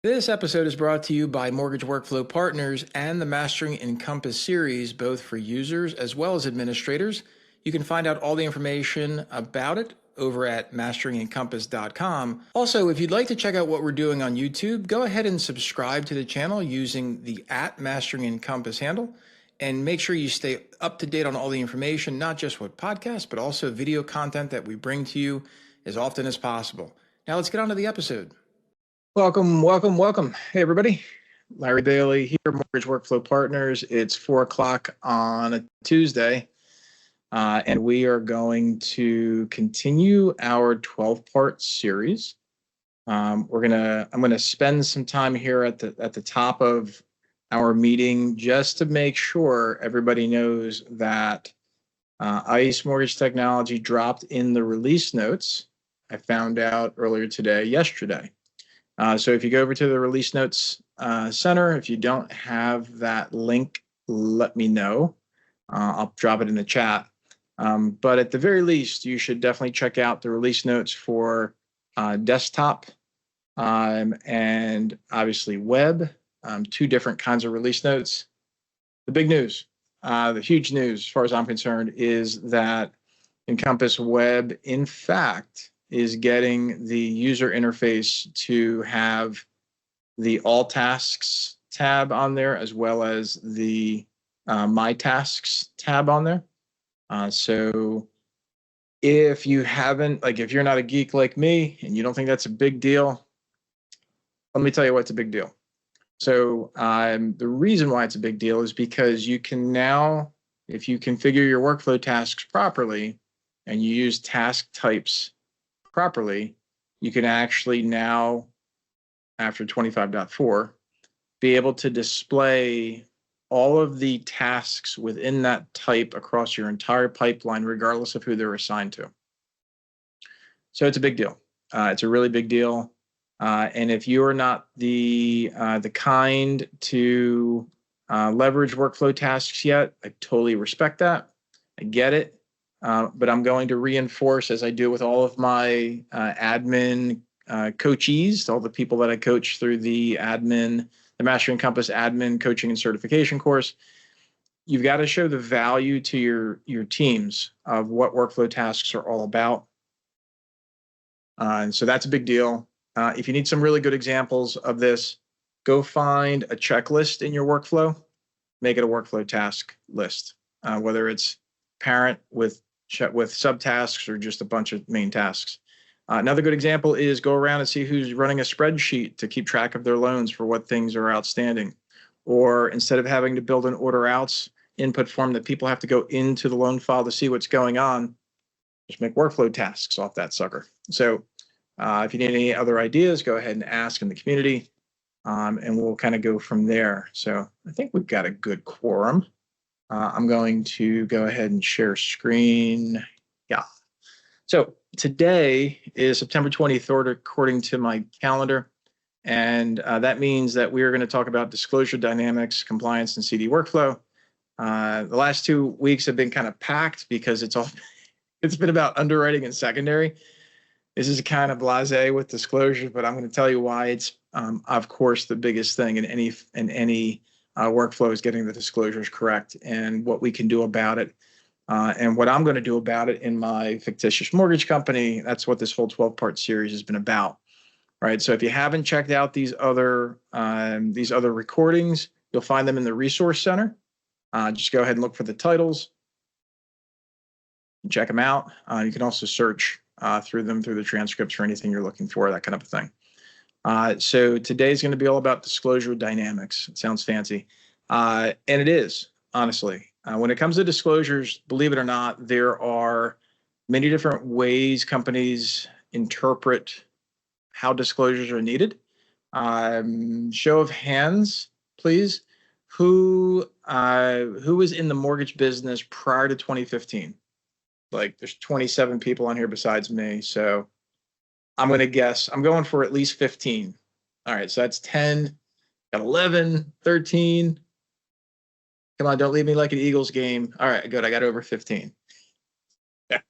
This episode is brought to you by Mortgage Workflow Partners and the Mastering Encompass series, both for users as well as administrators. You can find out all the information about it over at masterengencompass.com. Also, if you'd like to check out what we're doing on YouTube, go ahead and subscribe to the channel using the @MasteringEncompass handle. And make sure you stay up to date on all the information, not just with podcasts, but also video content that we bring to you as often as possible. Now let's get on to the episode. Welcome, welcome, welcome. Hey, everybody. Larry Bailey here, Mortgage Workflow Partners. It's 4 o'clock on a Tuesday, and we are going to continue our 12-part series. I'm gonna spend some time here at the top of our meeting just to make sure everybody knows that ICE Mortgage Technology dropped in the release notes. I found out yesterday. So if you go over to the Release Notes Center, if you don't have that link, let me know. I'll drop it in the chat. But at the very least, you should definitely check out the release notes for desktop and obviously web, two different kinds of release notes. The big news, the huge news, as far as I'm concerned, is that Encompass Web, in fact, is getting the user interface to have the All Tasks tab on there, as well as the My Tasks tab on there. So if you haven't, if you're not a geek like me and you don't think that's a big deal, let me tell you what's a big deal. So the reason why it's a big deal is because you can now, if you configure your workflow tasks properly and you use task types properly, you can actually now, after 25.4, be able to display all of the tasks within that type across your entire pipeline, regardless of who they're assigned to. So it's a big deal. It's a really big deal. And if you're not the kind to leverage workflow tasks yet, I totally respect that. I get it. But I'm going to reinforce, as I do with all of my admin coachees, all the people that I coach through the Mastering Encompass admin coaching and certification course. You've got to show the value to your teams of what workflow tasks are all about. And so that's a big deal. If you need some really good examples of this, go find a checklist in your workflow, make it a workflow task list, whether it's parent with subtasks or just a bunch of main tasks. Another good example is go around and see who's running a spreadsheet to keep track of their loans for what things are outstanding. Or instead of having to build an order outs input form that people have to go into the loan file to see what's going on, just make workflow tasks off that sucker. So if you need any other ideas, go ahead and ask in the community, and we'll kind of go from there. So I think we've got a good quorum. I'm going to go ahead and share screen. Yeah. So today is September 23rd, according to my calendar. And that means that we are going to talk about disclosure dynamics, compliance, and CD workflow. The last 2 weeks have been kind of packed because it's been about underwriting and secondary. This is kind of blasé with disclosure, but I'm going to tell you why it's, of course, the biggest thing in any workflow is getting the disclosures correct and what we can do about it. And what I'm going to do about it in my fictitious mortgage company. That's what this whole 12-part series has been about. Right. So if you haven't checked out these other recordings, you'll find them in the resource center. Just go ahead and look for the titles. Check them out. You can also search through the transcripts for anything you're looking for, that kind of a thing. So today's going to be all about disclosure dynamics. It sounds fancy. And it is, honestly. When it comes to disclosures, believe it or not, there are many different ways companies interpret how disclosures are needed. Show of hands, please. Who was in the mortgage business prior to 2015? There's 27 people on here besides me. So I'm going to guess. I'm going for at least 15. All right, so that's 10, got 11, 13. Come on, don't leave me like an Eagles game. All right, good. I got over 15. Yeah.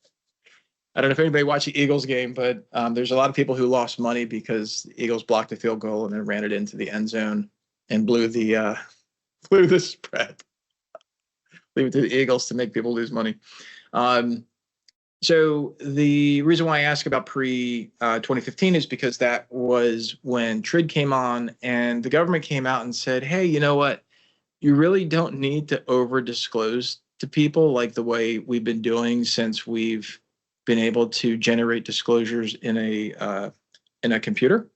I don't know if anybody watched the Eagles game, but there's a lot of people who lost money because the Eagles blocked a field goal and then ran it into the end zone and blew the spread. Leave it to the Eagles to make people lose money. So the reason why I ask about pre-2015 is because that was when TRID came on and the government came out and said, hey, you know what? You really don't need to over disclose to people like the way we've been doing since we've been able to generate disclosures in a computer.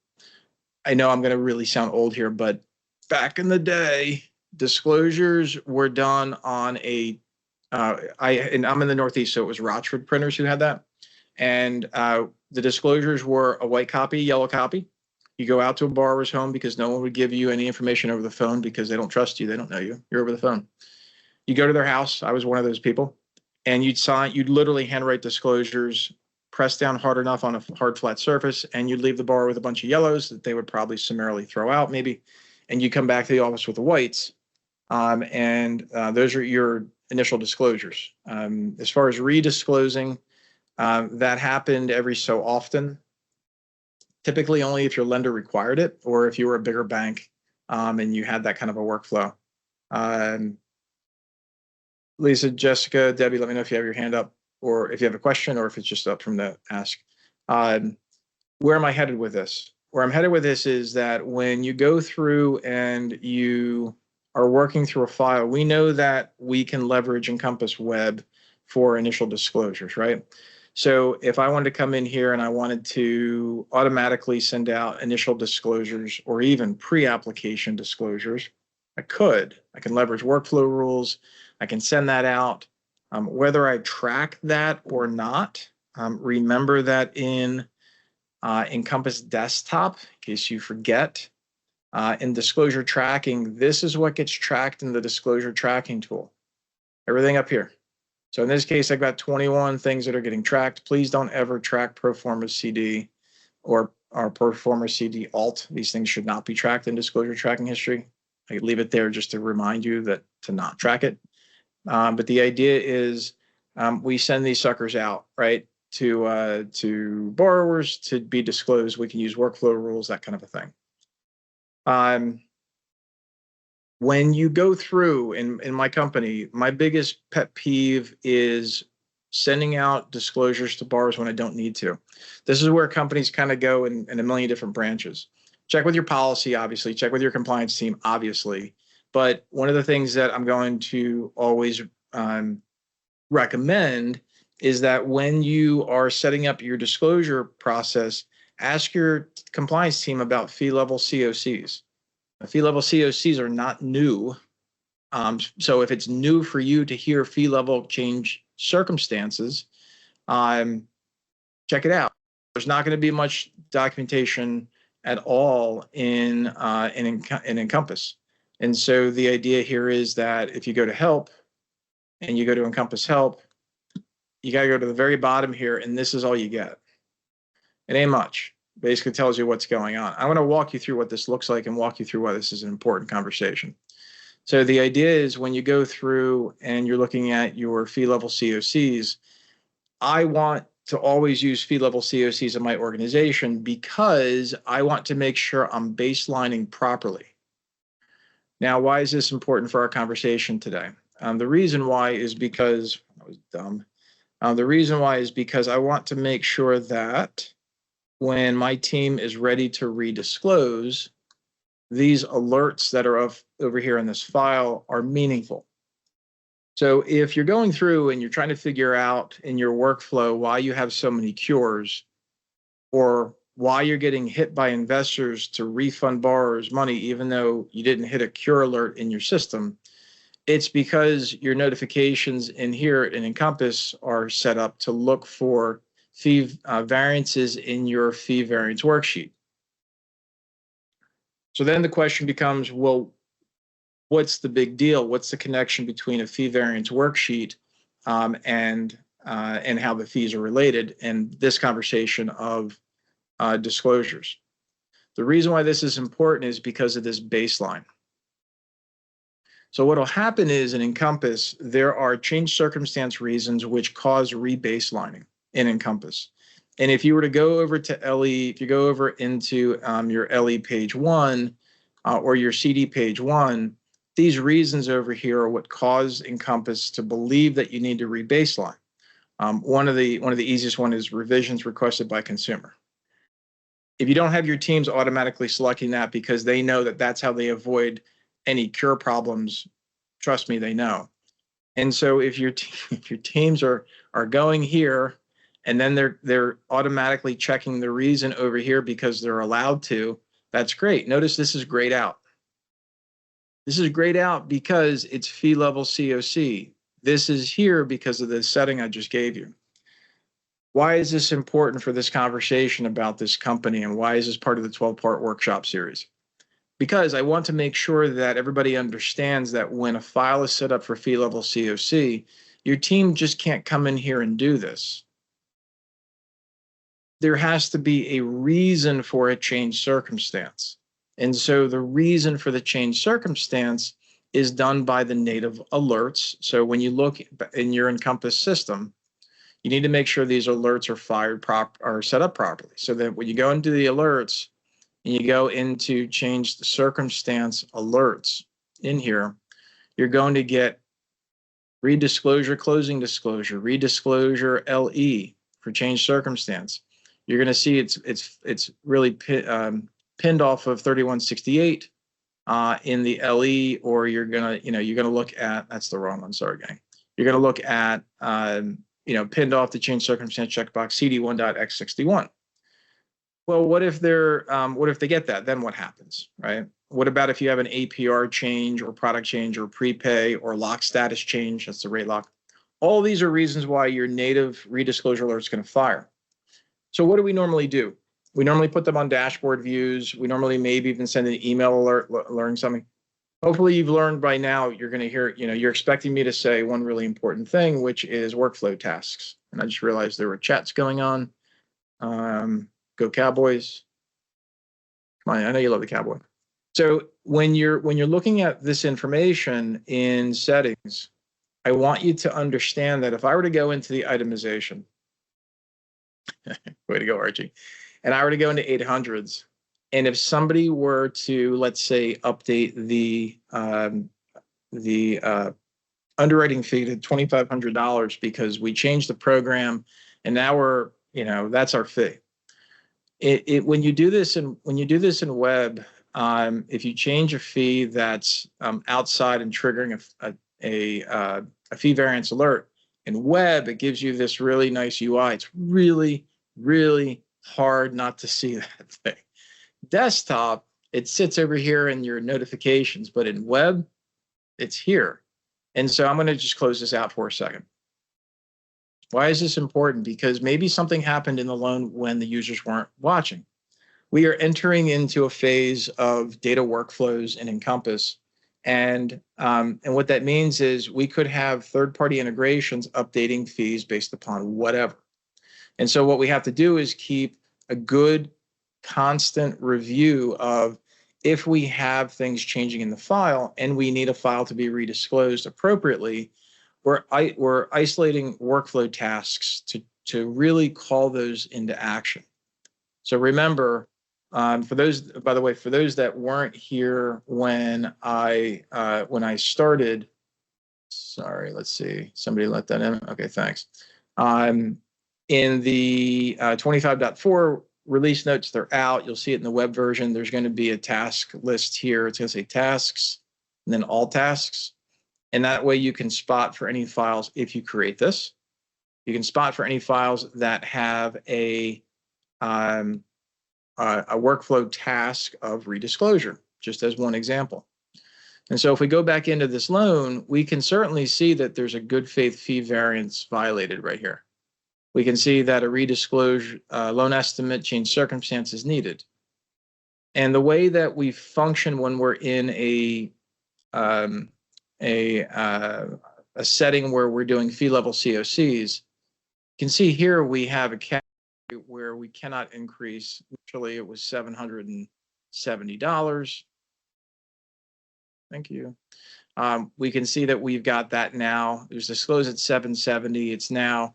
I know I'm going to really sound old here, but back in the day, disclosures were done on and I'm in the Northeast, so it was Rochford printers who had that. And the disclosures were a white copy, yellow copy. You go out to a borrower's home because no one would give you any information over the phone because they don't trust you. They don't know you. You're over the phone. You go to their house. I was one of those people. And you'd literally handwrite disclosures, press down hard enough on a hard, flat surface, and you'd leave the borrower with a bunch of yellows that they would probably summarily throw out maybe. And you come back to the office with the whites. Those are your initial disclosures. As far as redisclosing, that happened every so often, typically only if your lender required it or if you were a bigger bank and you had that kind of a workflow. Lisa, Jessica, Debbie, let me know if you have your hand up or if you have a question or if it's just up from the ask. Where am I headed with this? Where I'm headed with this is that when you go through and you are working through a file, we know that we can leverage Encompass Web for initial disclosures, right? So if I wanted to come in here and I wanted to automatically send out initial disclosures or even pre-application disclosures, I can leverage workflow rules. I can send that out. Whether I track that or not, remember that in Encompass Desktop, in case you forget, in disclosure tracking, this is what gets tracked in the disclosure tracking tool. Everything up here. So in this case, I've got 21 things that are getting tracked. Please don't ever track Proforma CD or Proforma CD alt. These things should not be tracked in disclosure tracking history. I leave it there just to remind you that to not track it. But the idea is we send these suckers out, right, to borrowers to be disclosed. We can use workflow rules, that kind of a thing. When you go through in my company, my biggest pet peeve is sending out disclosures to borrowers when I don't need to. This is where companies kind of go in a million different branches. Check with your policy, obviously. Check with your compliance team, obviously. But one of the things that I'm going to always recommend is that when you are setting up your disclosure process, ask your compliance team about fee level COCs. Fee level COCs are not new. So if it's new for you to hear fee level change circumstances, check it out. There's not going to be much documentation at all in Encompass. And so the idea here is that if you go to help and you go to Encompass help, you got to go to the very bottom here, and this is all you get. It ain't much. Basically tells you what's going on. I'm going to walk you through what this looks like and walk you through why this is an important conversation. So the idea is when you go through and you're looking at your fee level COCs, I want to always use fee level COCs in my organization because I want to make sure I'm baselining properly. Now, why is this important for our conversation today? The reason why is because I was dumb. The reason why is because I want to make sure that when my team is ready to redisclose, these alerts that are over here in this file are meaningful. So if you're going through and you're trying to figure out in your workflow why you have so many cures or why you're getting hit by investors to refund borrowers money even though you didn't hit a cure alert in your system, it's because your notifications in here in Encompass are set up to look for fee variances in your fee variance worksheet. So then the question becomes, well, what's the big deal? What's the connection between a fee variance worksheet and how the fees are related and this conversation of disclosures? The reason why this is important is because of this baseline. So what will happen is in Encompass, there are change circumstance reasons which cause rebaselining. in Encompass. And if you were to go over to LE, if you go over into your LE page 1 or your CD page 1, these reasons over here are what cause Encompass to believe that you need to rebaseline. One of the easiest one is revisions requested by consumer. If you don't have your teams automatically selecting that because they know that that's how they avoid any cure problems, trust me, they know. And so if your teams are going here and then they're automatically checking the reason over here because they're allowed to, that's great. Notice this is grayed out. This is grayed out because it's fee level COC. This is here because of the setting I just gave you. Why is this important for this conversation about this company, and why is this part of the 12-part workshop series? Because I want to make sure that everybody understands that when a file is set up for fee level COC, your team just can't come in here and do this. There has to be a reason for a change circumstance. And so the reason for the change circumstance is done by the native alerts. So when you look in your Encompass system, you need to make sure these alerts are set up properly, so that when you go into the alerts and you go into change the circumstance alerts in here, you're going to get read disclosure, closing disclosure, read disclosure LE for change circumstance. You're going to see it's really pinned off of 3168 in the LE, or you're going to look at, that's the wrong one, sorry gang. You're going to look at pinned off the change circumstance checkbox CD1.x61. Well, what if they get that? Then what happens, right? What about if you have an APR change or product change or prepay or lock status change? That's the rate lock. All these are reasons why your native redisclosure alert is going to fire. So what do we normally do? We normally put them on dashboard views. We normally maybe even send an email alert, learn something. Hopefully you've learned by now. You're going to hear, you're expecting me to say one really important thing, which is workflow tasks. And I just realized there were chats going on. Go Cowboys. Come on, I know you love the Cowboy. So when you're looking at this information in settings, I want you to understand that if I were to go into the itemization, way to go, Archie, and I were to go into 800s, and if somebody were to, let's say, update the underwriting fee to $2,500 because we changed the program, and now that's our fee. When you do this in web, if you change a fee that's outside and triggering a fee variance alert in web, it gives you this really nice UI. It's really, really hard not to see that thing. Desktop, it sits over here in your notifications, but in web, it's here. And so I'm going to just close this out for a second. Why is this important? Because maybe something happened in the loan when the users weren't watching. We are entering into a phase of data workflows in Encompass. And what that means is we could have third-party integrations updating fees based upon whatever. And so what we have to do is keep a good, constant review of if we have things changing in the file and we need a file to be redisclosed appropriately, we're isolating workflow tasks to really call those into action. So remember, for those that weren't here when I started, sorry, let's see, somebody let that in. Okay, thanks. In the 25.4 release notes, they're out. You'll see it in the web version. There's going to be a task list here. It's going to say tasks and then all tasks. And that way you can spot for any files if you create this. You can spot for any files that have a workflow task of redisclosure, just as one example. And so if we go back into this loan, we can certainly see that there's a good faith fee variance violated right here. We can see that a redisclosure loan estimate change circumstance is needed. And the way that we function when we're in a setting where we're doing fee level COCs, you can see here we have a category where we cannot increase. Initially, it was $770. Thank you. We can see that we've got that now. It was disclosed at $770. It's now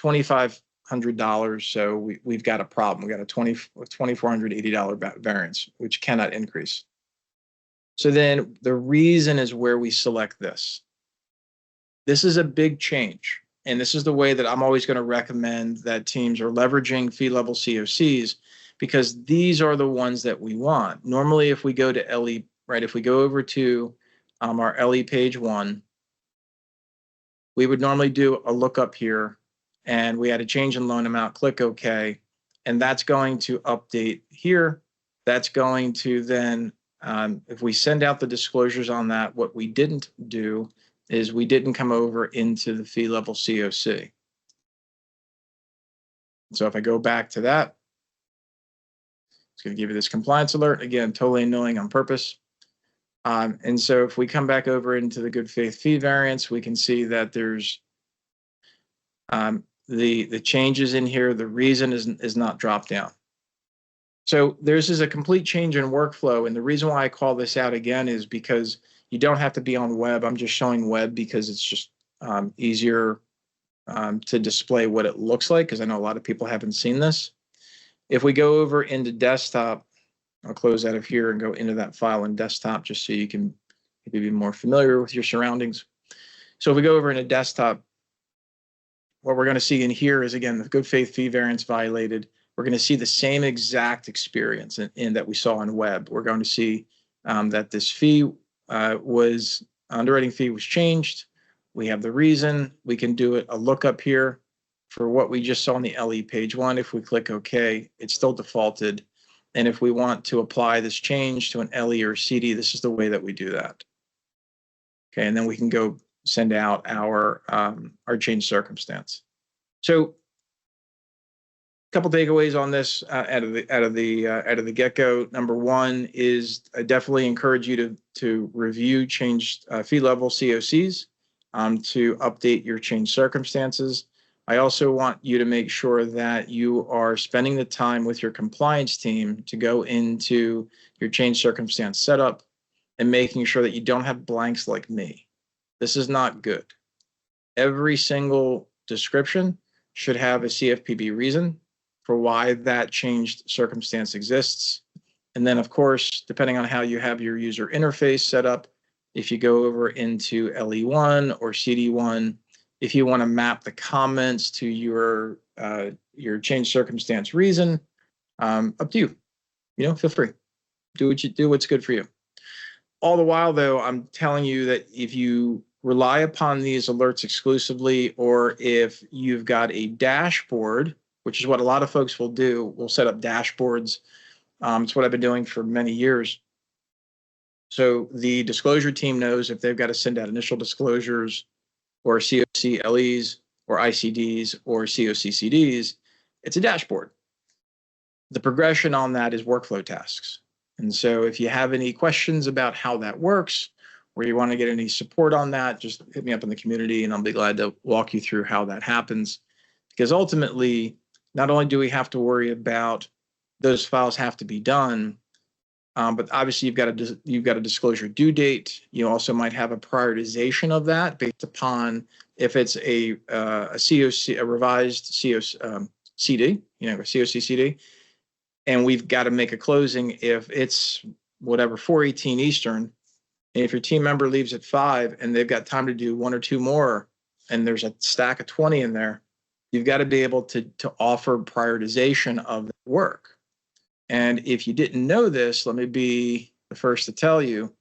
$2,500 $2,400. So we've got a problem. We got a $2,480 variance, which cannot increase. So then the reason is where we select this. This is a big change. And this is the way that I'm always going to recommend that teams are leveraging fee level COCs, because these are the ones that we want. Normally, if we go to LE, right, if we go over to our LE page 1, we would normally do a lookup here, and we had a change in loan amount, click OK, and that's going to update here. That's going to then, if we send out the disclosures on that, what we didn't do is we didn't come over into the fee level COC. So if I go back to that, it's going to give you this compliance alert. Again, totally annoying on purpose. And so if we come back over into the good faith fee variance, we can see that there's the changes in here. The reason is not dropped down. So this is a complete change in workflow. And the reason why I call this out again is because you don't have to be on web. I'm just showing web because it's just easier to display what it looks like, because I know a lot of people haven't seen this. If we go over into desktop, I'll close out of here and go into that file in desktop just so you can maybe be more familiar with your surroundings. So if we go over into desktop, what we're going to see in here is, again, the good faith fee variance violated. We're going to see the same exact experience in that we saw on web. We're going to see that this fee underwriting fee was changed. We have the reason. We can do a lookup here for what we just saw on the LE page 1. If we click OK, it's still defaulted. And if we want to apply this change to an LE or CD, this is the way that we do that. Okay, and then we can go send out our change circumstance. So a couple takeaways on this out of the get-go. Number one is I definitely encourage you to review changed fee level COCs to update your change circumstances. I also want you to make sure that you are spending the time with your compliance team to go into your change circumstance setup and making sure that you don't have blanks like me. This is not good. Every single description should have a CFPB reason for why that changed circumstance exists. And then, of course, depending on how you have your user interface set up, if you go over into LE1 or CD1, if you want to map the comments to your change circumstance reason, up to you. Feel free. Do what's good for you. All the while, though, I'm telling you that if you rely upon these alerts exclusively, or if you've got a dashboard, which is what a lot of folks will do, we'll set up dashboards. It's what I've been doing for many years. So the disclosure team knows if they've got to send out initial disclosures or COC LEs or ICDs or COC CDs, it's a dashboard. The progression on that is workflow tasks. And so if you have any questions about how that works, or you want to get any support on that, just hit me up in the community and I'll be glad to walk you through how that happens. Because ultimately, not only do we have to worry about those files have to be done, but obviously you've got a disclosure due date. You also might have a prioritization of that based upon if it's a COC, a revised COC CD, a COC CD, and we've got to make a closing if it's whatever 4:18 Eastern. And if your team member leaves at 5 and they've got time to do 1 or 2 more, and there's a stack of 20 in there, you've got to be able to offer prioritization of the work. And if you didn't know this, let me be the first to tell you,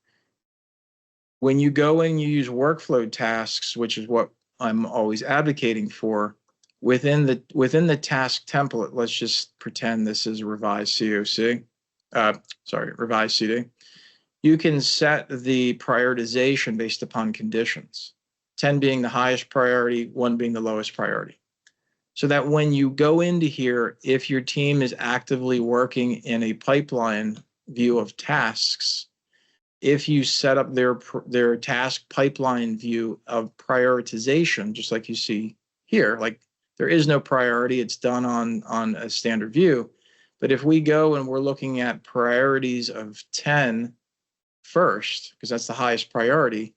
when you go and you use workflow tasks, which is what I'm always advocating for, within the task template, let's just pretend this is revised COC, revised CD. You can set the prioritization based upon conditions, 10 being the highest priority, 1 being the lowest priority. So that when you go into here, if your team is actively working in a pipeline view of tasks, if you set up their task pipeline view of prioritization, just like you see here, like there is no priority, it's done on a standard view. But if we go and we're looking at priorities of 10 first, because that's the highest priority,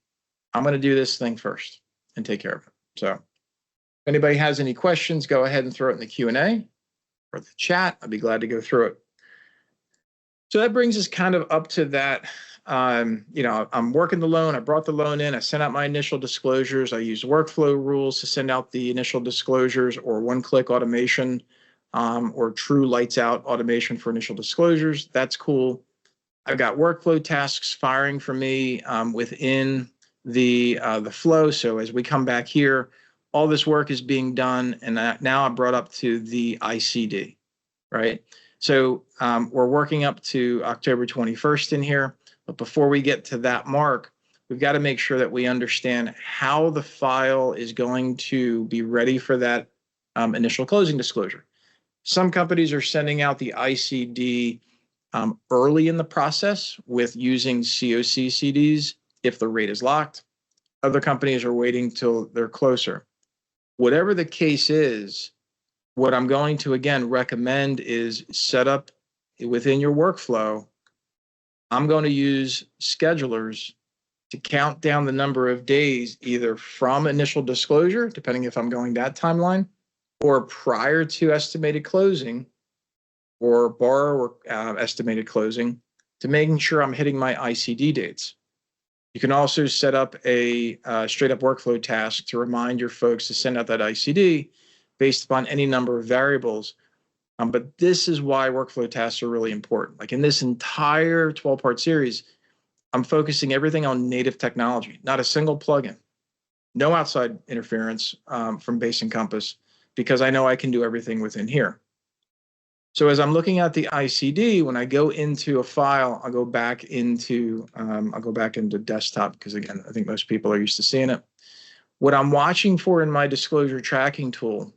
I'm going to do this thing first and take care of it. So anybody has any questions, go ahead and throw it in the Q&A or the chat. I'd be glad to go through it. So that brings us kind of up to that. I'm working the loan. I brought the loan in. I sent out my initial disclosures. I used workflow rules to send out the initial disclosures, or one-click automation, or true lights out automation for initial disclosures. That's cool. I've got workflow tasks firing for me within the flow. So as we come back here, all this work is being done, and now I'm brought up to the ICD, right? So we're working up to October 21st in here. But before we get to that mark, we've got to make sure that we understand how the file is going to be ready for that initial closing disclosure. Some companies are sending out the ICD early in the process with using COC CDs if the rate is locked. Other companies are waiting till they're closer. Whatever the case is, what I'm going to, again, recommend is set up within your workflow. I'm going to use schedulers to count down the number of days, either from initial disclosure, depending if I'm going that timeline, or prior to estimated closing, or borrower estimated closing, to making sure I'm hitting my ICD dates. You can also set up a straight up workflow task to remind your folks to send out that ICD based upon any number of variables. But this is why workflow tasks are really important. Like in this entire 12-part series, I'm focusing everything on native technology, not a single plugin, no outside interference from base Encompass, because I know I can do everything within here. So as I'm looking at the ICD, when I go into a file, I'll go back into desktop, because again, I think most people are used to seeing it. What I'm watching for in my disclosure tracking tool,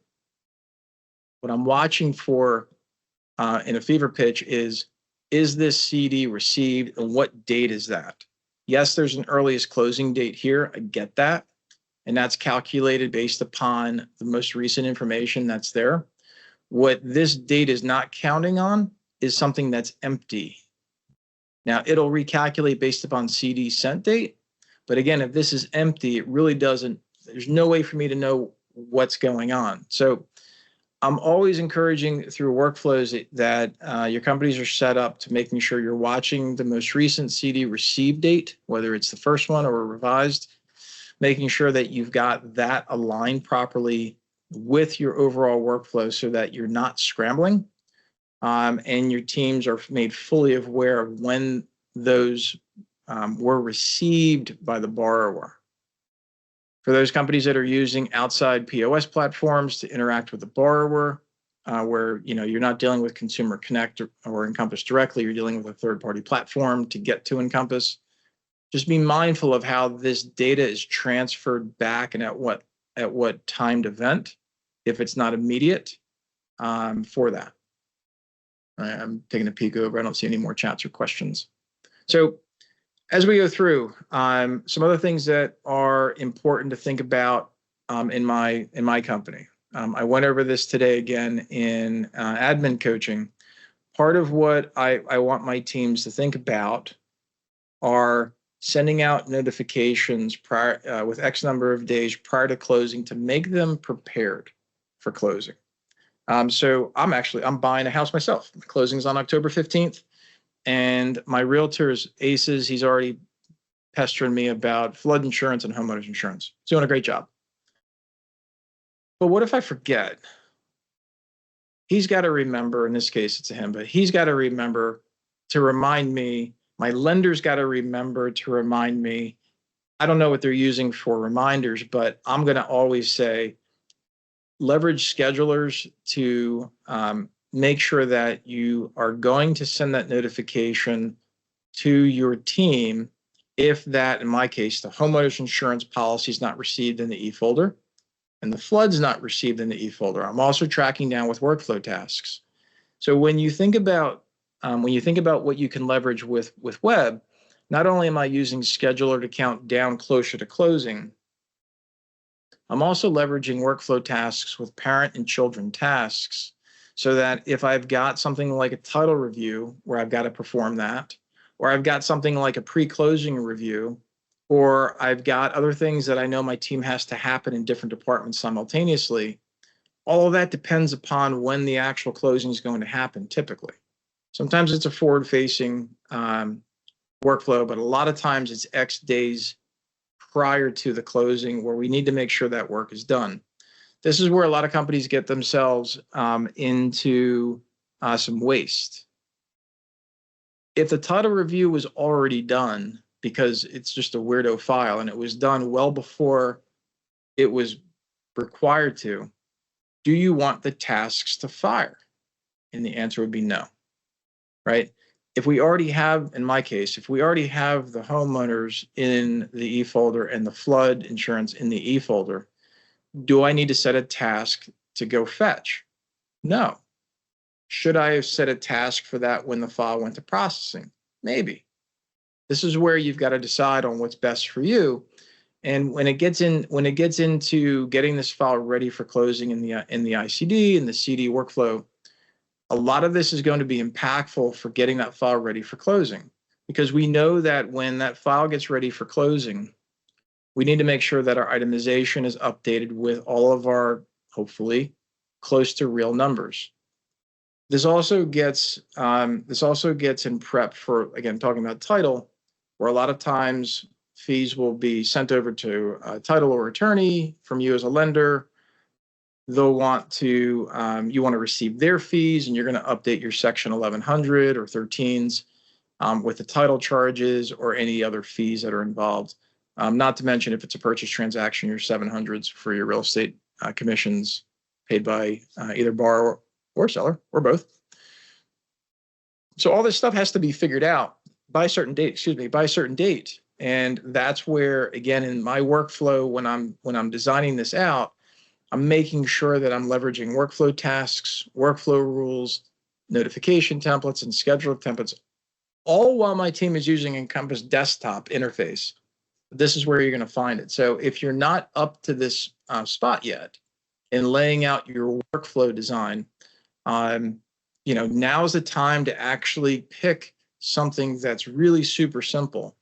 what I'm watching for in a fever pitch is this CD received and what date is that? Yes, there's an earliest closing date here. I get that. And that's calculated based upon the most recent information that's there. What this date is not counting on is something that's empty. Now, it'll recalculate based upon CD sent date. But again, if this is empty, it really doesn't, there's no way for me to know what's going on. So I'm always encouraging through workflows that your companies are set up to making sure you're watching the most recent CD receive date, whether it's the first one or a revised, making sure that you've got that aligned properly with your overall workflow so that you're not scrambling, and your teams are made fully aware of when those were received by the borrower. For those companies that are using outside POS platforms to interact with the borrower, where you're not dealing with Consumer Connect or Encompass directly, you're dealing with a third-party platform to get to Encompass. Just be mindful of how this data is transferred back and at what timed event, if it's not immediate, for that. I'm taking a peek over. I don't see any more chats or questions. So as we go through, some other things that are important to think about in my company. I went over this today again in admin coaching. Part of what I want my teams to think about are sending out notifications prior with X number of days prior to closing to make them prepared for closing. So I'm buying a house myself. The closing's on October 15th. And my realtor's aces, he's already pestering me about flood insurance and homeowners insurance. He's doing a great job. But what if I forget? He's got to remember, in this case it's a him, but he's got to remember to remind me. My lender's got to remember to remind me. I don't know what they're using for reminders, but I'm going to always say, leverage schedulers to make sure that you are going to send that notification to your team if that, in my case, the homeowner's insurance policy is not received in the e-folder and the flood's not received in the e-folder. I'm also tracking down with workflow tasks. So when you think about what you can leverage with web, not only am I using scheduler to count down closer to closing, I'm also leveraging workflow tasks with parent and children tasks, so that if I've got something like a title review where I've got to perform that, or I've got something like a pre-closing review or I've got other things that I know my team has to happen in different departments simultaneously. All of that depends upon when the actual closing is going to happen, typically. Sometimes it's a forward-facing workflow, but a lot of times it's X days prior to the closing where we need to make sure that work is done. This is where a lot of companies get themselves into some waste. If the title review was already done because it's just a weirdo file and it was done well before it was required to, do you want the tasks to fire? And the answer would be no, right? If we already have, in my case, if we already have the homeowners in the E folder and the flood insurance in the E folder, do I need to set a task to go fetch? No. Should I have set a task for that when the file went to processing? Maybe. This is where you've got to decide on what's best for you. And when it gets into getting this file ready for closing in the ICD and the CD workflow, a lot of this is going to be impactful for getting that file ready for closing, because we know that when that file gets ready for closing, we need to make sure that our itemization is updated with all of our, hopefully, close to real numbers. This also gets in prep for, again, talking about title, where a lot of times fees will be sent over to a title or attorney from you as a lender. They'll want to, you want to receive their fees, and you're going to update your section 1100 or 13s with the title charges or any other fees that are involved. Not to mention, if it's a purchase transaction, your 700s for your real estate commissions paid by either borrower or seller or both. So all this stuff has to be figured out by a certain date, And that's where, again, in my workflow, when I'm designing this out, I'm making sure that I'm leveraging workflow tasks, workflow rules, notification templates, and scheduler templates, all while my team is using Encompass desktop interface. This is where you're going to find it. So if you're not up to this spot yet in laying out your workflow design, now's the time to actually pick something that's really super simple.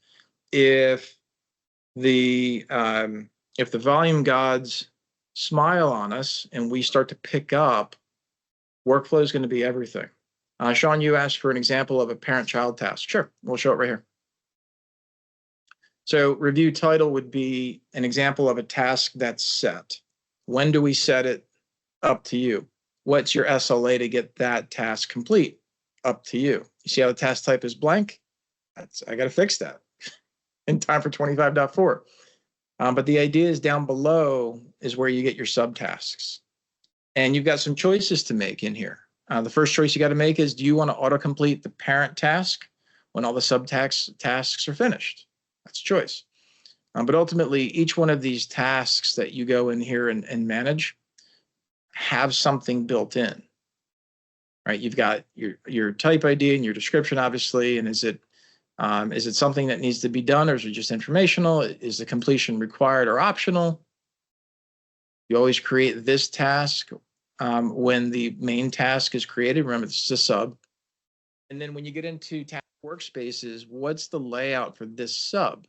If the volume gods smile on us and we start to pick up, workflow is going to be everything. Sean, you asked for an example of a parent-child task. Sure, we'll show it right here. So review title would be an example of a task that's set. When do we set it? Up to you. What's your SLA to get that task complete? Up to you. You see how the task type is blank? I got to fix that in time for 25.4. But the idea is down below is where you get your subtasks. And you've got some choices to make in here. The first choice you got to make is, do you want to autocomplete the parent task when all the tasks are finished? That's a choice. But ultimately, each one of these tasks that you go in here and manage have something built in, right? You've got your type ID and your description, obviously, and is it something that needs to be done, or is it just informational? Is the completion required or optional? You always create this task when the main task is created. Remember, this is a sub. And then when you get into task workspaces, what's the layout for this sub?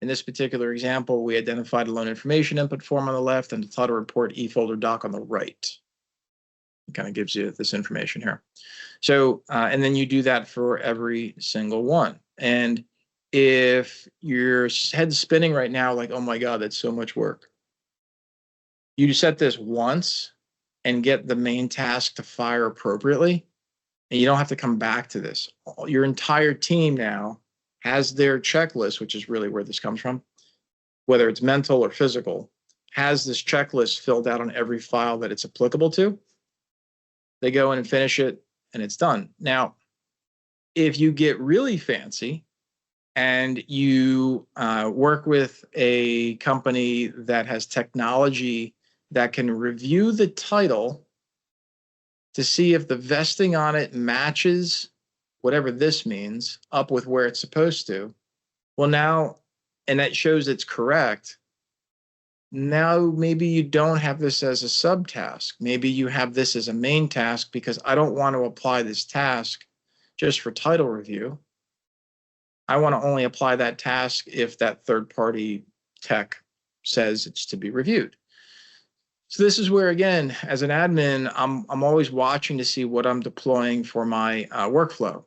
In this particular example, we identified a loan information input form on the left and the title report e-folder doc on the right. It kind of gives you this information here. So, and then you do that for every single one. And if your head's spinning right now, like, oh my God, that's so much work, you set this once and get the main task to fire appropriately, and you don't have to come back to this. Your entire team now has their checklist, which is really where this comes from, whether it's mental or physical, has this checklist filled out on every file that it's applicable to. They go in and finish it, and it's done. Now, if you get really fancy and you work with a company that has technology that can review the title to see if the vesting on it matches whatever this means up with where it's supposed to, well, now, and that shows it's correct. Now, maybe you don't have this as a subtask. Maybe you have this as a main task, because I don't want to apply this task just for title review. I want to only apply that task if that third-party tech says it's to be reviewed. So this is where, again, as an admin, I'm always watching to see what I'm deploying for my workflow.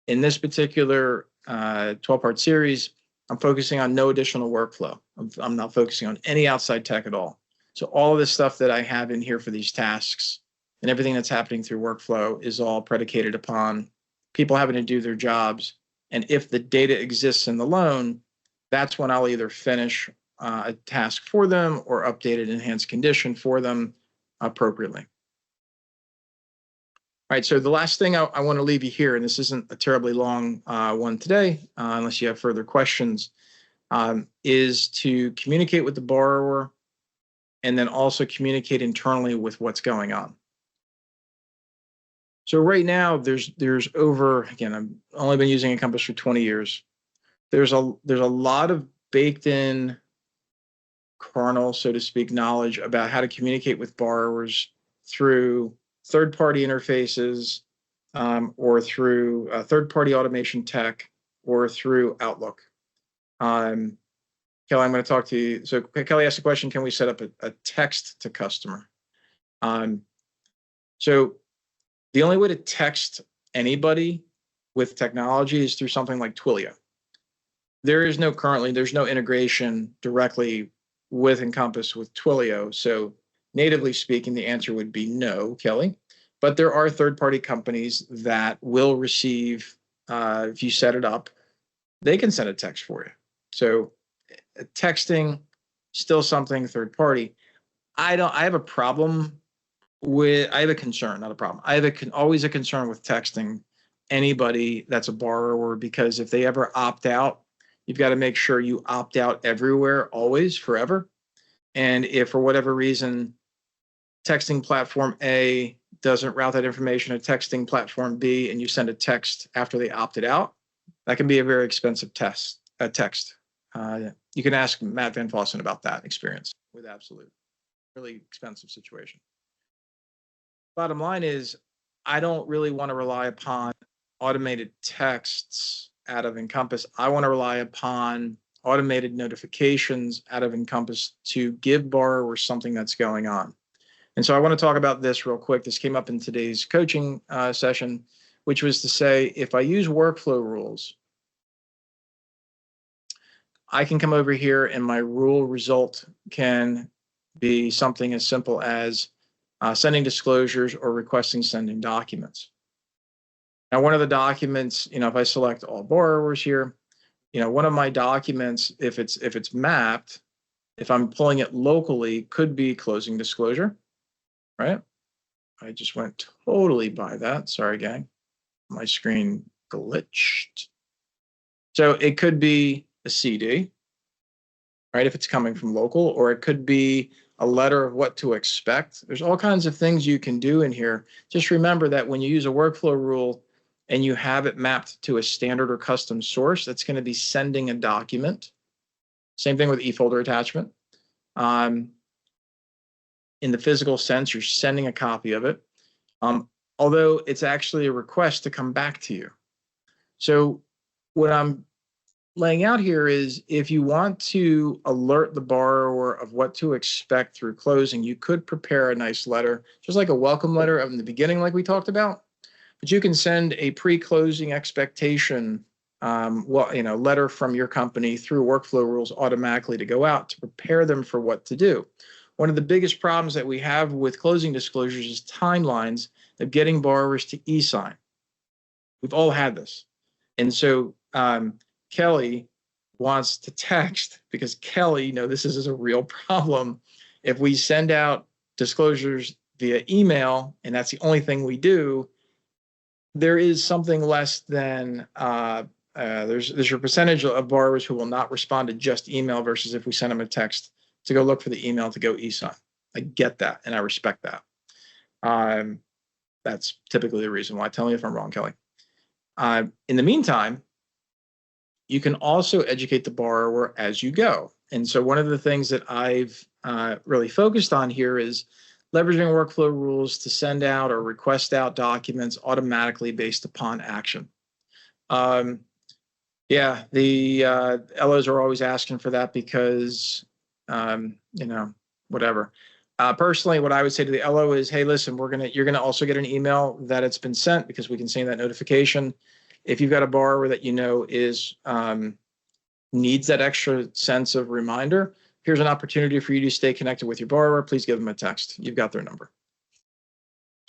In this particular 12-part series, I'm focusing on no additional workflow. I'm not focusing on any outside tech at all. So all of this stuff that I have in here for these tasks and everything that's happening through workflow is all predicated upon people having to do their jobs. And if the data exists in the loan, that's when I'll either finish a task for them or update an enhanced condition for them appropriately. All right, so the last thing I want to leave you here, and this isn't a terribly long one today, unless you have further questions, is to communicate with the borrower and then also communicate internally with what's going on. So right now, there's over, again, I've only been using Encompass for 20 years. There's a lot of baked in kernel, so to speak, knowledge about how to communicate with borrowers through third-party interfaces or through third-party automation tech or through Outlook. Kelly, I'm going to talk to you. So Kelly asked the question, can we set up a text to customer? So the only way to text anybody with technology is through something like Twilio. There's no integration directly with Encompass with Twilio. So natively speaking, the answer would be no, Kelly. But there are third-party companies that will receive, if you set it up, they can send a text for you. So texting, still something third-party. I have a problem with, I have a concern, not a problem. I have always a concern with texting anybody that's a borrower, because if they ever opt out, you've got to make sure you opt out everywhere, always, forever. And if for whatever reason, texting platform A doesn't route that information to texting platform B, and you send a text after they opted out, that can be a very expensive text. You can ask Matt Van Fossen about that experience with Absolute. Really expensive situation. Bottom line is, I don't really want to rely upon automated texts out of Encompass. I want to rely upon automated notifications out of Encompass to give borrowers something that's going on. And so I want to talk about this real quick. This came up in today's coaching session, which was to say, if I use workflow rules, I can come over here and my rule result can be something as simple as sending disclosures or requesting sending documents. Now, one of the documents, if I select all borrowers here, one of my documents, if it's mapped, if I'm pulling it locally, could be closing disclosure, right? I just went totally by that. Sorry, gang. My screen glitched. So it could be a CD, right, if it's coming from local, or it could be a letter of what to expect. There's all kinds of things you can do in here. Just remember that when you use a workflow rule and you have it mapped to a standard or custom source, that's going to be sending a document. Same thing with e-folder attachment. In the physical sense, you're sending a copy of it, although it's actually a request to come back to you. So what I'm laying out here is, if you want to alert the borrower of what to expect through closing, you could prepare a nice letter, just like a welcome letter in the beginning, like we talked about. But you can send a pre-closing expectation letter from your company through workflow rules automatically to go out to prepare them for what to do. One of the biggest problems that we have with closing disclosures is timelines of getting borrowers to e-sign. We've all had this. And so Kelly wants to text, because Kelly, this is a real problem. If we send out disclosures via email, and that's the only thing we do, there is something less than, there's your percentage of borrowers who will not respond to just email versus if we send them a text to go look for the email to go e-sign. I get that, and I respect that. That's typically the reason why. Tell me if I'm wrong, Kelly. In the meantime, you can also educate the borrower as you go. And so one of the things that I've really focused on here is leveraging workflow rules to send out or request out documents automatically based upon action. Yeah, the LOs are always asking for that because, whatever. Personally, what I would say to the LO is, hey, listen, you're gonna also get an email that it's been sent because we can send that notification. If you've got a borrower that is needs that extra sense of reminder, here's an opportunity for you to stay connected with your borrower. Please give them a text. You've got their number.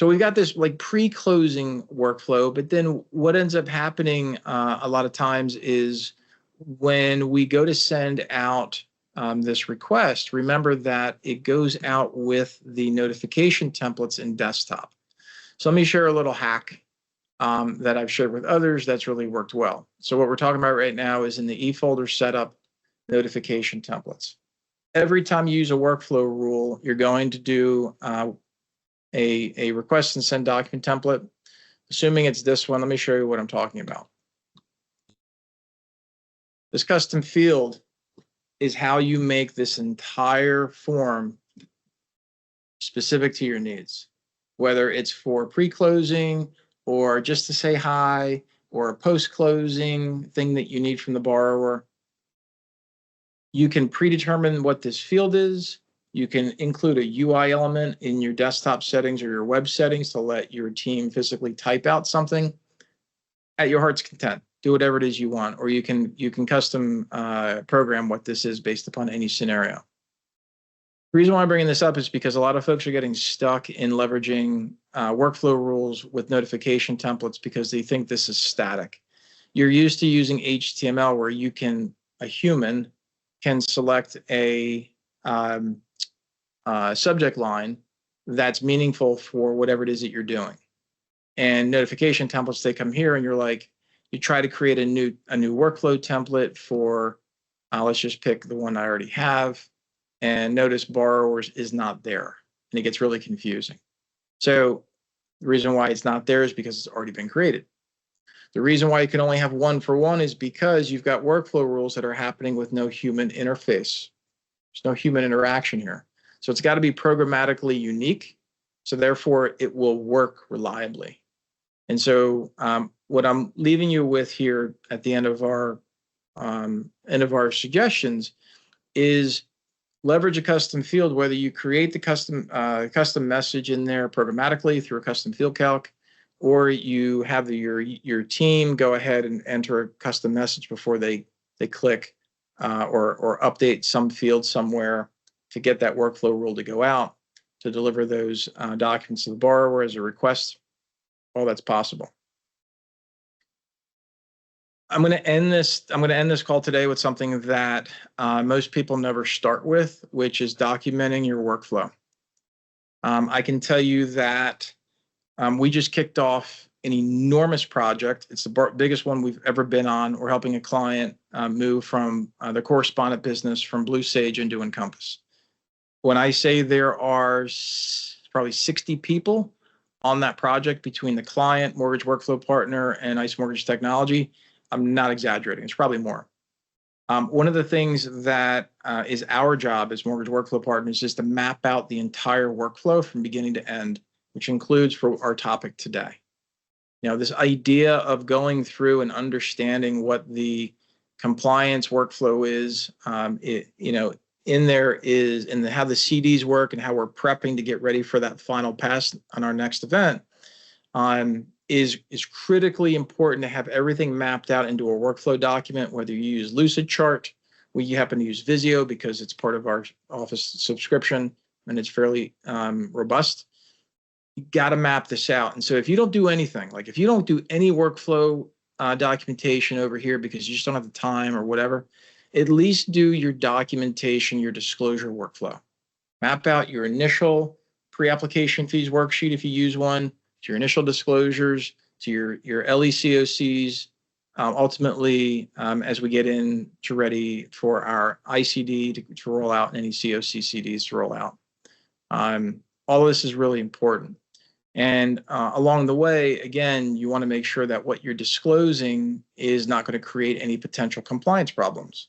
So we've got this like pre-closing workflow, but then what ends up happening a lot of times is when we go to send out this request, remember that it goes out with the notification templates in desktop. So let me share a little hack that I've shared with others that's really worked well. So what we're talking about right now is in the eFolder setup notification templates. Every time you use a workflow rule, you're going to do a request and send document template. Assuming it's this one, let me show you what I'm talking about. This custom field is how you make this entire form specific to your needs, whether it's for pre-closing or just to say hi or a post-closing thing that you need from the borrower. You can predetermine what this field is. You can include a UI element in your desktop settings or your web settings to let your team physically type out something at your heart's content. Do whatever it is you want, or you can custom program what this is based upon any scenario. The reason why I'm bringing this up is because a lot of folks are getting stuck in leveraging workflow rules with notification templates because they think this is static. You're used to using HTML where a human can select a subject line that's meaningful for whatever it is that you're doing. And notification templates, they come here and you try to create a new workflow template for, let's just pick the one I already have, and notice borrowers is not there. And it gets really confusing. So the reason why it's not there is because it's already been created. The reason why you can only have one for one is because you've got workflow rules that are happening with no human interface. There's no human interaction here. So it's got to be programmatically unique. So therefore, it will work reliably. And so what I'm leaving you with here at the end of our suggestions is leverage a custom field, whether you create the custom message in there programmatically through a custom field calc, or you have your team go ahead and enter a custom message before they click or update some field somewhere to get that workflow rule to go out to deliver those documents to the borrower as a request. All that's possible. I'm going to end this call today with something that most people never start with, which is documenting your workflow. I can tell you that we just kicked off an enormous project. It's the biggest one we've ever been on. We're helping a client move from the correspondent business from Blue Sage into Encompass. When I say there are probably 60 people on that project between the client, mortgage workflow partner, and ICE Mortgage Technology, I'm not exaggerating. It's probably more. One of the things that is our job as mortgage workflow partners is to map out the entire workflow from beginning to end, which includes for our topic today. This idea of going through and understanding what the compliance workflow is, in there is, and how the CDs work and how we're prepping to get ready for that final pass on our next event, is critically important to have everything mapped out into a workflow document, whether you use Lucidchart, we happen to use Visio because it's part of our Office subscription and it's fairly robust. You got to map this out. And so if you don't do anything, like if you don't do any workflow documentation over here because you just don't have the time or whatever, at least do your documentation, your disclosure workflow. Map out your initial pre-application fees worksheet if you use one, to your initial disclosures, to your LECOCs, ultimately as we get into ready for our ICD to roll out and any COCCDs to roll out. All of this is really important. And along the way, again, you want to make sure that what you're disclosing is not going to create any potential compliance problems.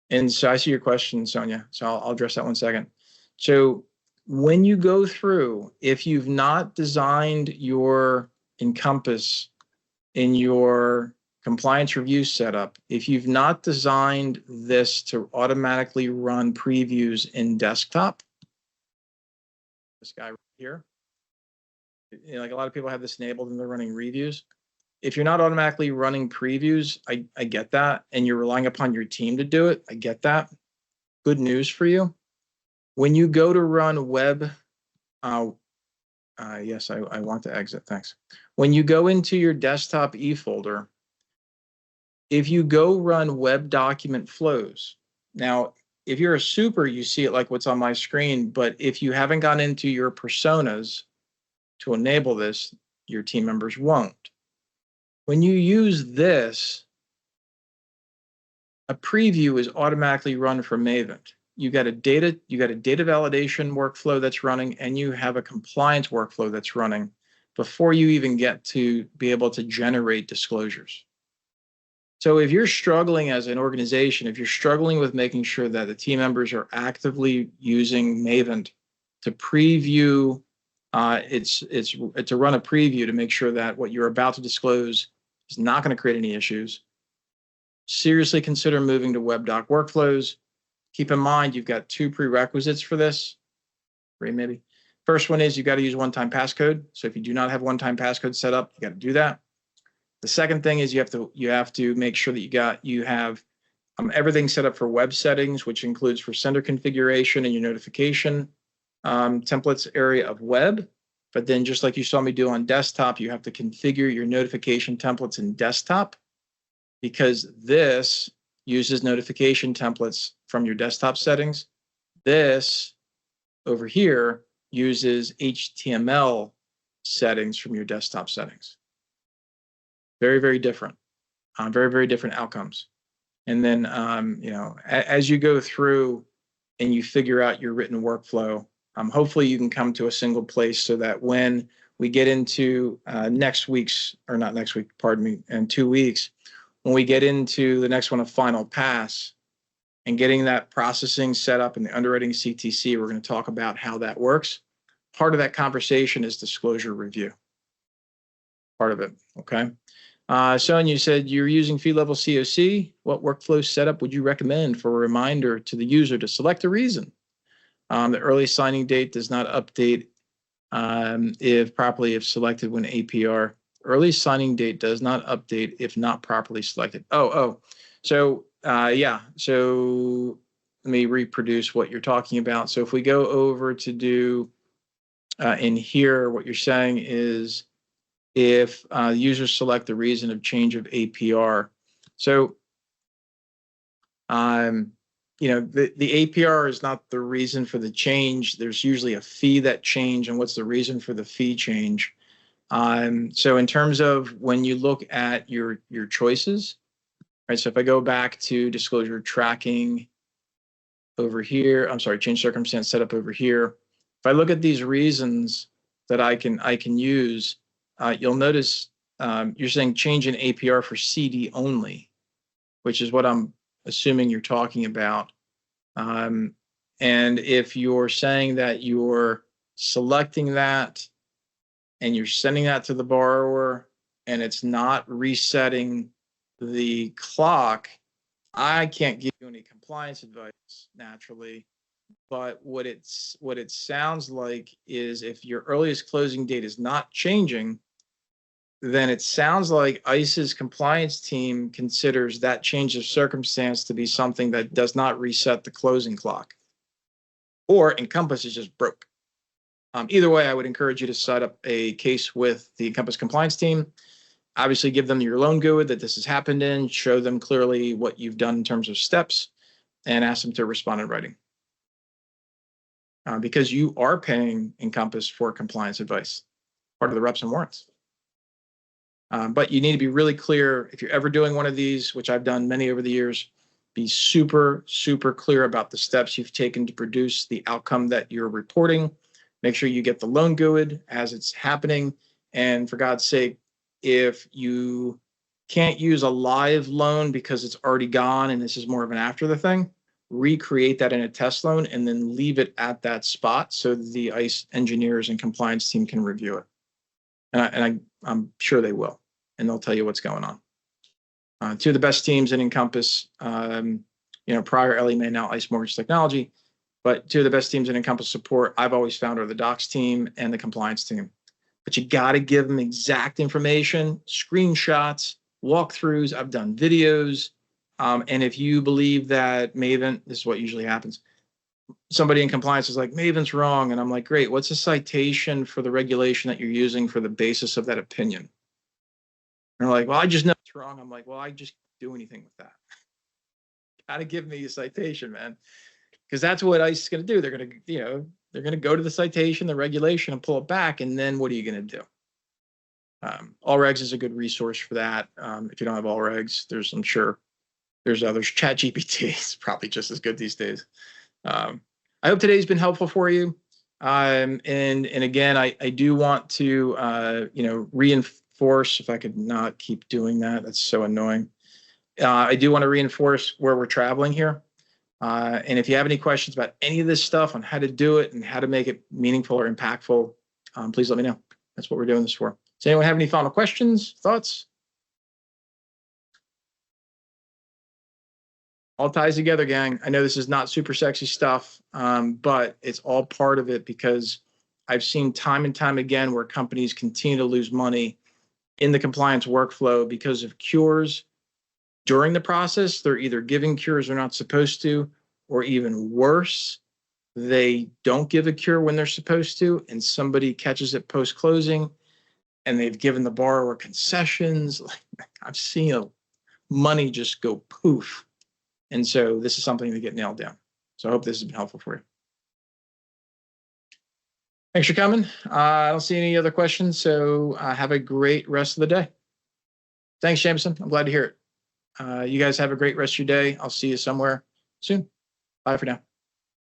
And so I see your question, Sonia, so I'll address that one second. So when you go through, if you've not designed your Encompass in your compliance review setup, if you've not designed this to automatically run previews in desktop, this guy right here, you know, like a lot of people have this enabled and they're running reviews. If you're not automatically running previews, I get that, and you're relying upon your team to do it, I get that. Good news for you. When you go to run web, yes, I want to exit, thanks. When you go into your desktop E folder, if you go run web document flows, now, if you're a super, you see it like what's on my screen, but if you haven't gone into your personas to enable this, your team members won't. When you use this, a preview is automatically run from Maven. You got a data validation workflow that's running, and you have a compliance workflow that's running before you even get to be able to generate disclosures. So if you're struggling as an organization, if you're struggling with making sure that the team members are actively using Maven to preview, it's to run a preview to make sure that what you're about to disclose is not going to create any issues, seriously consider moving to WebDoc workflows. Keep in mind, you've got two prerequisites for this, three maybe. First one is you got to use one-time passcode. So if you do not have one-time passcode set up, you got to do that. The second thing is you have to make sure that you have everything set up for web settings, which includes for sender configuration and your notification templates area of web. But then just like you saw me do on desktop, you have to configure your notification templates in desktop, because this uses notification templates from your desktop settings. This over here uses HTML settings from your desktop settings. Very, very different, very, very different outcomes. And then, you know, as you go through and you figure out your written workflow, hopefully you can come to a single place so that when we get into next week's, or not next week, pardon me, in 2 weeks, when we get into the next one of final pass and getting that processing set up in the underwriting CTC, we're going to talk about how that works. Part of that conversation is disclosure review. Part of it, okay? Sonia, you said you're using fee level COC. What workflow setup would you recommend for a reminder to the user to select a reason? The early signing date does not update if selected when APR. Early signing date does not update if not properly selected. So yeah. So let me reproduce what you're talking about. So if we go over to do in here, what you're saying is if users select the reason of change of APR. So you know, the APR is not the reason for the change. There's usually a fee that change, and what's the reason for the fee change. So in terms of when you look at your choices, right? So if I go back to disclosure tracking over here, I'm sorry, change circumstance setup over here. If I look at these reasons that I can use, you'll notice you're saying change in APR for CD only, which is what I'm assuming you're talking about. And if you're saying that you're selecting that and you're sending that to the borrower and it's not resetting the clock, I can't give you any compliance advice naturally. But what it sounds like is if your earliest closing date is not changing, then it sounds like ICE's compliance team considers that change of circumstance to be something that does not reset the closing clock, or Encompass is just broke. Either way, I would encourage you to set up a case with the Encompass compliance team. Obviously, give them your loan GUID that this has happened in, show them clearly what you've done in terms of steps, and ask them to respond in writing. Because you are paying Encompass for compliance advice, part of the reps and warrants. But you need to be really clear if you're ever doing one of these, which I've done many over the years. Be super, super clear about the steps you've taken to produce the outcome that you're reporting. Make sure you get the loan GUID as it's happening. And for God's sake, if you can't use a live loan because it's already gone and this is more of an after the thing, recreate that in a test loan and then leave it at that spot so the ICE engineers and compliance team can review it. And I'm sure they will, and they'll tell you what's going on. Two of the best teams in Encompass, prior Ellie Mae, now Ice Mortgage Technology, but two of the best teams in Encompass support I've always found are the docs team and the compliance team. But you got to give them exact information, screenshots, walkthroughs. I've done videos. And if you believe that Maven, this is what usually happens. Somebody in compliance is like, Maven's wrong. And I'm like, great, what's a citation for the regulation that you're using for the basis of that opinion? And they're like, well, I just know it's wrong. I'm like, well, I just do anything with that. Got to give me a citation, man. Because that's what ICE is going to do. They're going to, they're going to go to the citation, the regulation, and pull it back. And then what are you going to do? All regs is a good resource for that. If you don't have all regs, I'm sure there's others. ChatGPT is probably just as good these days. I hope today's been helpful for you. And again, I do want to, reinforce, if I could not keep doing that, that's so annoying. I do want to reinforce where we're traveling here. And if you have any questions about any of this stuff on how to do it and how to make it meaningful or impactful, please let me know. That's what we're doing this for. Does anyone have any final questions, thoughts? All ties together, gang. I know this is not super sexy stuff, but it's all part of it because I've seen time and time again where companies continue to lose money in the compliance workflow because of cures. During the process, they're either giving cures they're not supposed to, or even worse, they don't give a cure when they're supposed to, and somebody catches it post-closing, and they've given the borrower concessions. Like, I've seen money just go poof. And so this is something to get nailed down. So I hope this has been helpful for you. Thanks for coming. I don't see any other questions, so have a great rest of the day. Thanks, Jameson. I'm glad to hear it. You guys have a great rest of your day. I'll see you somewhere soon. Bye for now.